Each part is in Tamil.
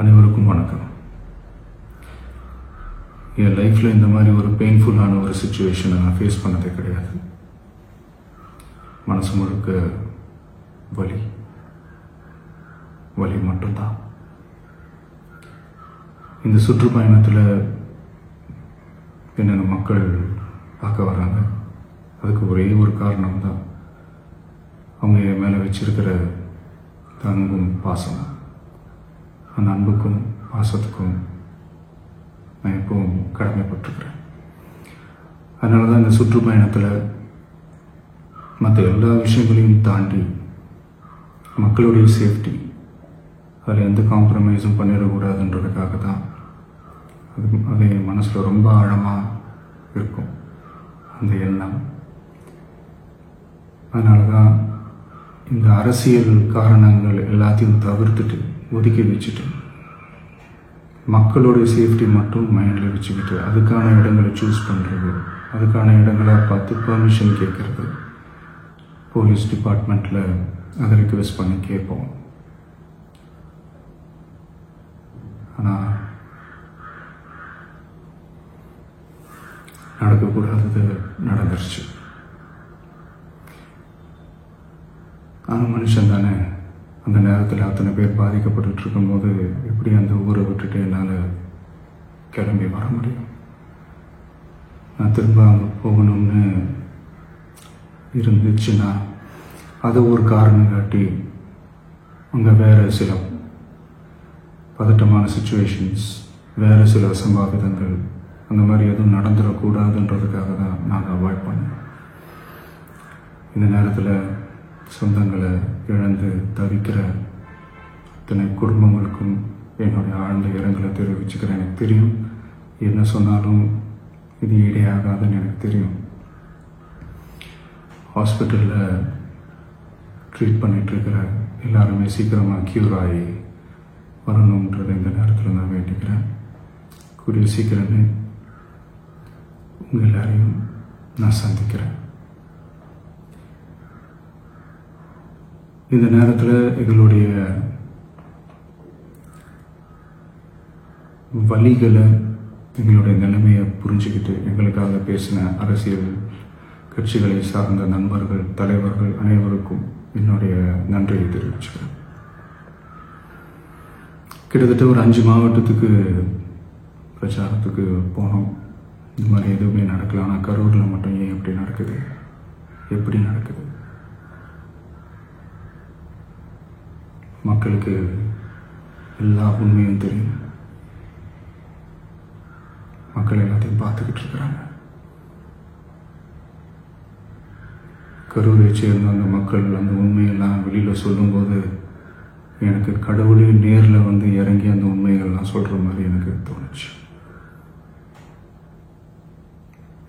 அனைவருக்கும் வணக்கம். என் லைஃப்பில் இந்த மாதிரி ஒரு பெயின்ஃபுல்லான ஒரு சுச்சுவேஷனை நான் ஃபேஸ் பண்ணதே கிடையாது. மனசு முழுக்க வலி வலி மட்டும்தான். இந்த சுற்றுப்பயணத்தில் என்னென்ன மக்கள் பார்க்க வராங்க, அதுக்கு ஒரே ஒரு காரணம் தான், அவங்க என் மேலே வச்சிருக்கிற அன்பும் பாசம். அந்த அன்புக்கும் பாசத்துக்கும் நான் எப்பவும் கடமைப்பட்டிருக்கிறேன். அதனால தான் இந்த சுற்றுப்பயணத்தில் மற்ற எல்லா விஷயங்களையும் தாண்டி மக்களுடைய சேஃப்டி, அதில் எந்த காம்ப்ரமைஸும் பண்ணிடக்கூடாதுன்றதுக்காக தான் அது என் மனசில் ரொம்ப ஆழமாக இருக்கும் அந்த எண்ணம். அதனால தான் இந்த அரசியல் காரணங்கள் எல்லாத்தையும் தவிர்த்துட்டு ஒதுக்கி வச்சுட்டு மக்களுடைய சேஃப்டி மட்டும் மைண்டில் வச்சுக்கிட்டு அதுக்கான இடங்களை சூஸ் பண்ணுறது, அதுக்கான இடங்களை பார்த்து பெர்மிஷன் கேட்குறது, போலீஸ் டிபார்ட்மெண்ட்டில் அதை ரிக்வெஸ்ட் பண்ணி கேட்போம். ஆனால் நடக்கக்கூடாதது நடந்துருச்சு. ஆனால் மனுஷன் தானே, அந்த நேரத்தில் அத்தனை பேர் பாதிக்கப்பட்டு இருக்கும்போது எப்படி அந்த ஊரை விட்டுட்டு என்னால் கிளம்பி வர முடியும்? நான் திரும்ப அங்கே போகணும்னு இருந்துச்சுன்னா அதை ஒரு காரணம் காட்டி அங்கே வேறு சில பதட்டமான சுச்சுவேஷன்ஸ், வேறு சில அசம்பாவிதங்கள், அந்த மாதிரி எதுவும் நடந்துடக்கூடாதுன்றதுக்காக தான் நாங்கள் அவாய்ட் பண்ணோம். இந்த நேரத்தில் சொந்தங்களை இழந்து தவிக்கிற அத்தனை குடும்பங்களுக்கும் என்னுடைய ஆழ்ந்த இரங்கலை தெரிவிச்சுக்கிறேன். எனக்கு தெரியும், என்ன சொன்னாலும் இது ஈடையாகாதுன்னு எனக்கு தெரியும். ஹாஸ்பிட்டலில் ட்ரீட் பண்ணிகிட்ருக்கிற எல்லாருமே சீக்கிரமாக க்யூர் ஆகி வரணுன்றதை இந்த நேரத்தில் நான் வேண்டிக்கிறேன். கூடிய சீக்கிரமே உங்கள் எல்லாரையும் நான் சந்திக்கிறேன். இந்த நேரத்தில் எங்களுடைய வலிகளை, எங்களுடைய நிலைமையை புரிஞ்சுக்கிட்டு எங்களுக்காக பேசின அரசியல் கட்சிகளை சார்ந்த நண்பர்கள், தலைவர்கள் அனைவருக்கும் என்னுடைய நன்றியை தெரிவிச்சுக்கிறேன். கிட்டத்தட்ட ஒரு 5 மாவட்டத்துக்கு பிரச்சாரத்துக்கு போனோம். இந்த மாதிரி எதுவுமே நடக்கல. ஆனால் கரூரில் மட்டும் ஏன் எப்படி நடக்குது, எப்படி நடக்குது? மக்களுக்கு எல்லா உண்மையும் தெரியும். மக்கள் எல்லாத்தையும் பார்த்துக்கிட்டு இருக்கிறாங்க. கரூரை சேர்ந்த அந்த மக்கள் அந்த உண்மையெல்லாம் வெளியில் சொல்லும்போது எனக்கு கடவுளே நேரில் வந்து இறங்கி அந்த உண்மைகள்லாம் சொல்கிற மாதிரி எனக்கு தோணுச்சு.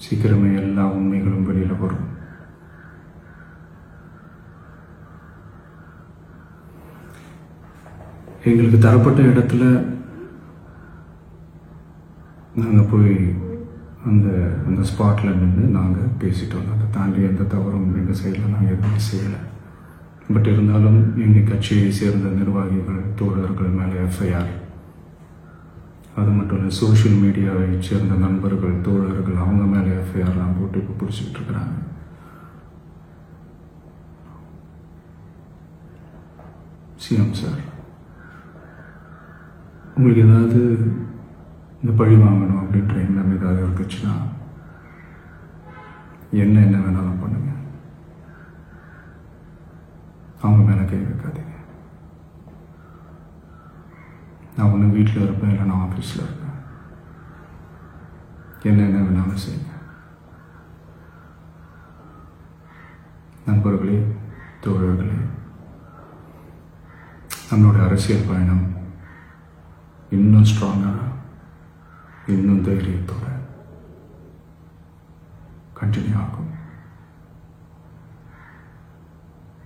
சீக்கிரமே எல்லா உண்மைகளும் வெளியில் வரும். எங்களுக்கு தரப்பட்ட இடத்துல நாங்கள் போய் அந்த ஸ்பாட்டில் நின்று நாங்கள் பேசிட்டோம். அதை தாண்டி எந்த தவறும் எங்கள் சைடில் நாங்கள் எதுவுமே செய்யலை. பட் இருந்தாலும் எங்கள் கட்சியை சேர்ந்த நிர்வாகிகள், தோழர்கள் மேலே எஃப்ஐஆர், அது மட்டும் இல்லை சோஷியல் மீடியாவை சேர்ந்த நண்பர்கள், தோழர்கள், அவங்க மேலே எஃப்ஐஆர்லாம் போட்டு இப்போ பிடிச்சிக்கிட்டு இருக்கிறாங்க. சிஎம் சார், உங்களுக்கு ஏதாவது இந்த பழி வாங்கணும் அப்படின்ற எண்ணம் ஏதாவது இருந்துச்சுன்னா என்ன வேணாலும் பண்ணுங்க. அவங்க மேலே கை வைக்காதீங்க. நான் ஒன்று வீட்டில் இருப்பேன், இல்லை நான் ஆஃபீஸில் இருப்பேன். என்ன வேணாலும் செய்யுங்க. நண்பர்களே, தோழர்களே, நம்மளோட அரசியல் பயணம் இன்னும் ஸ்ட்ராங்காக, இன்னும் தைரியத்தோட கண்டினியூ ஆகும்.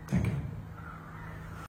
தேங்க்யூ.